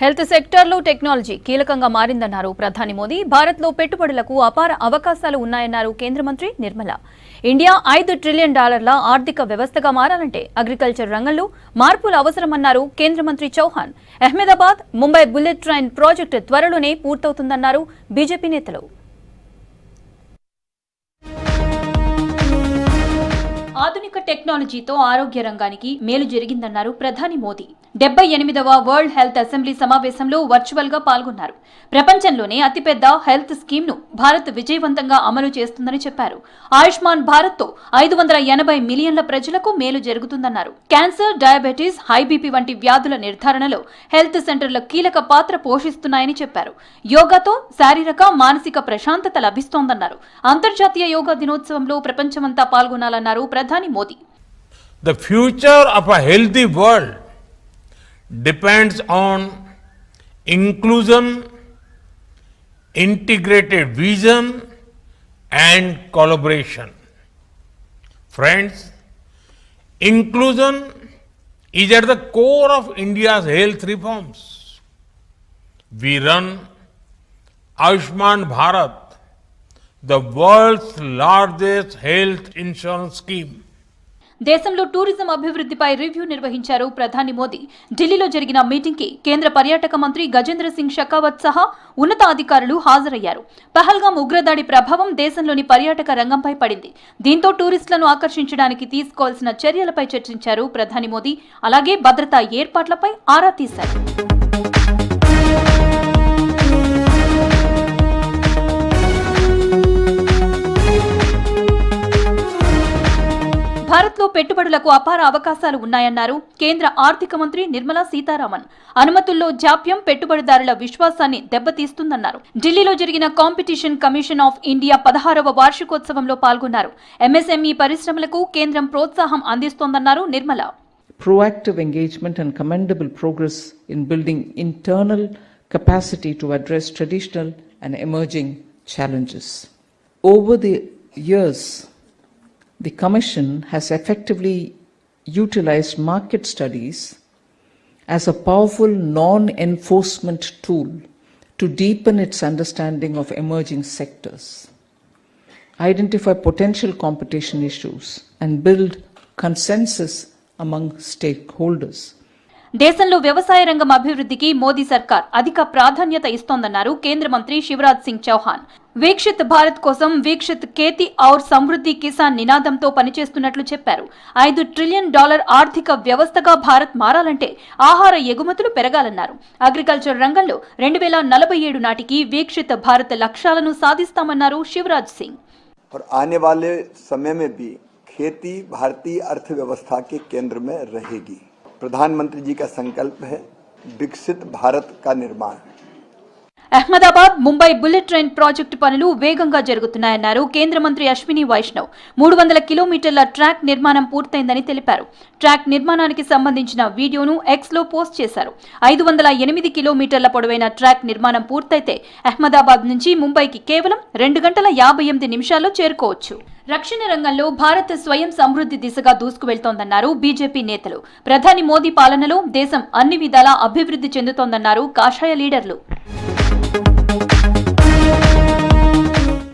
Health సెక్టార్లో technology కీలకంగా మారిందన్నారు ప్రధాని మోదీ. భారత్లో పెట్టుబడులకు అపార అవకాశాలు ఉన్నాయన్నారు కేంద్ర మంత్రి నిర్మల. ఇండియా $5 ట్రిలియన్ ఆర్థిక వ్యవస్థగా మారాలంటే అగ్రికల్చర్ రంగంలో మార్పులు అవసరమన్నారు కేంద్ర మంత్రి Chauhan. Ahmedabad Mumbai bullet train project త్వరలోనే పూర్తవుతుందన్నారు బీజేపీ నేతలు. ఆధునిక టెక్నాలజీతో ఆరోగ్య రంగానికి మేలు జరిగిందన్నారు ప్రధాని మోదీ. 78వ వరల్డ్ హెల్త్ అసెంబ్లీ సమావేశంలో వర్చువల్ గా పాల్గొన్నారు. ప్రపంచంలోనే అతిపెద్ద హెల్త్ స్కీమ్ ను భారత్ విజయవంతంగా అమలు చేస్తుందని చెప్పారు. ఆయుష్మాన్ భారత్ తో 580 మిలియన్ల ప్రజలకు మేలు జరుగుతుందన్నారు. క్యాన్సర్, డయాబెటీస్, హై బీపీ వంటి వ్యాధుల నిర్ధారణలో హెల్త్ సెంటర్లు కీలక పాత్ర పోషిస్తున్నాయని చెప్పారు. యోగాతో శారీరక, మానసిక ప్రశాంతత లభిస్తోందన్నారు. అంతర్జాతీయ యోగా దినోత్సవంలో ప్రపంచమంతా పాల్గొనాలన్నారు ప్రధాని Modi. The future of a healthy world depends on inclusion, integrated vision and collaboration. Friends, inclusion is at the core of India's health reforms. We run Ayushman Bharat, the world's largest health insurance scheme. దేశంలో tourism అభివృద్ధిపై review నిర్వహించారు ప్రధాని మోదీ. ఢిల్లీలో జరిగిన meeting కి కేంద్ర పర్యాటక మంత్రి గజేంద్ర సింగ్ షెకావత్ సహా ఉన్నతాధికారులు హాజరయ్యారు. పహల్గాం ఉగ్రదాడి ప్రభావం దేశంలోని పర్యాటక రంగంపై పడింది. దీంతో టూరిస్టులను ఆకర్షించడానికి తీసుకోవాల్సిన చర్యలపై చర్చించారు ప్రధాని మోదీ. అలాగే భద్రతా ఏర్పాట్లపై ఆరా తీశారు. భారత్లో పెట్టుబడులకు అపార అవకాశాలు ఉన్నాయన్నారు కేంద్ర ఆర్థిక మంత్రి నిర్మలా సీతారామన్. అనుమతుల్లో జాప్యం పెట్టుబడిదారుల విశ్వాసాన్ని దెబ్బతీస్తుందన్నారు. ఢిల్లీలో జరిగిన కాంపిటీషన్ కమిషన్ ఆఫ్ ఇండియా 16వ వార్షికోత్సవంలో పాల్గొన్నారు. ఎంఎస్ఎంఈ పరిశ్రమలకు కేంద్రం ప్రోత్సాహం అందిస్తోందన్నారు Nirmala. Proactive engagement and commendable progress in building internal capacity to address traditional and emerging challenges. Over the years, the Commission has effectively utilized market studies as a powerful non-enforcement tool to deepen its understanding of emerging sectors, identify potential competition issues, and build consensus among stakeholders. దేశంలో వ్యవసాయ రంగం అభివృద్ధికి మోదీ సర్కార్ అధిక ప్రాధాన్యత ఇస్తోందన్నారు కేంద్ర మంత్రి శివరాజ్ సింగ్ చౌహాన్. వీక్షిత్ భారత్ కోసం వీక్షిత్ ఖేతి ఔర్ సమృద్ధి కిసాన్ నినాదంతో పనిచేస్తున్నట్లు చెప్పారు. $5 ట్రిలియన్ ఆర్థిక వ్యవస్థగా భారత్ మారాలంటే ఆహార ఎగుమతులు పెరగాలన్నారు. అగ్రికల్చర్ రంగంలో 2047 నాటికి వీక్షిత్ భారత్ లక్ష్యాలను సాధిస్తామన్నారు శివరాజ్ సింగ్. आने वाले समय में भी खेती भारतीय अर्थव्यवस्था के केंद्र में रहेगी. प्रधानमंत्री जी का संकल्प है विकसित भारत का निर्माण. Ahmedabad Mumbai bullet train project పనులు వేగంగా జరుగుతున్నాయన్నారు కేంద్ర మంత్రి అశ్విని వైష్ణవ్. 300 కిలోమీటర్ల ట్రాక్ నిర్మాణం పూర్తయిందని తెలిపారు. ట్రాక్ నిర్మాణానికి సంబంధించిన వీడియోను ఎక్స్ లో పోస్ట్ చేశారు. 508 కిలోమీటర్ల పొడవైన ట్రాక్ నిర్మాణం పూర్తయితే అహ్మదాబాద్ నుంచి ముంబైకి కేవలం 2 గంటల 58 నిమిషాల్లో చేరుకోవచ్చు. రక్షణ రంగంలో భారత్ స్వయం సమృద్ధి దిశగా దూసుకువెళ్తోందన్నారు బీజేపీ నేతలు. ప్రధాని మోదీ పాలనలో దేశం అన్ని విధాలా అభివృద్ధి చెందుతోందన్నారు కాషాయ లీడర్లు.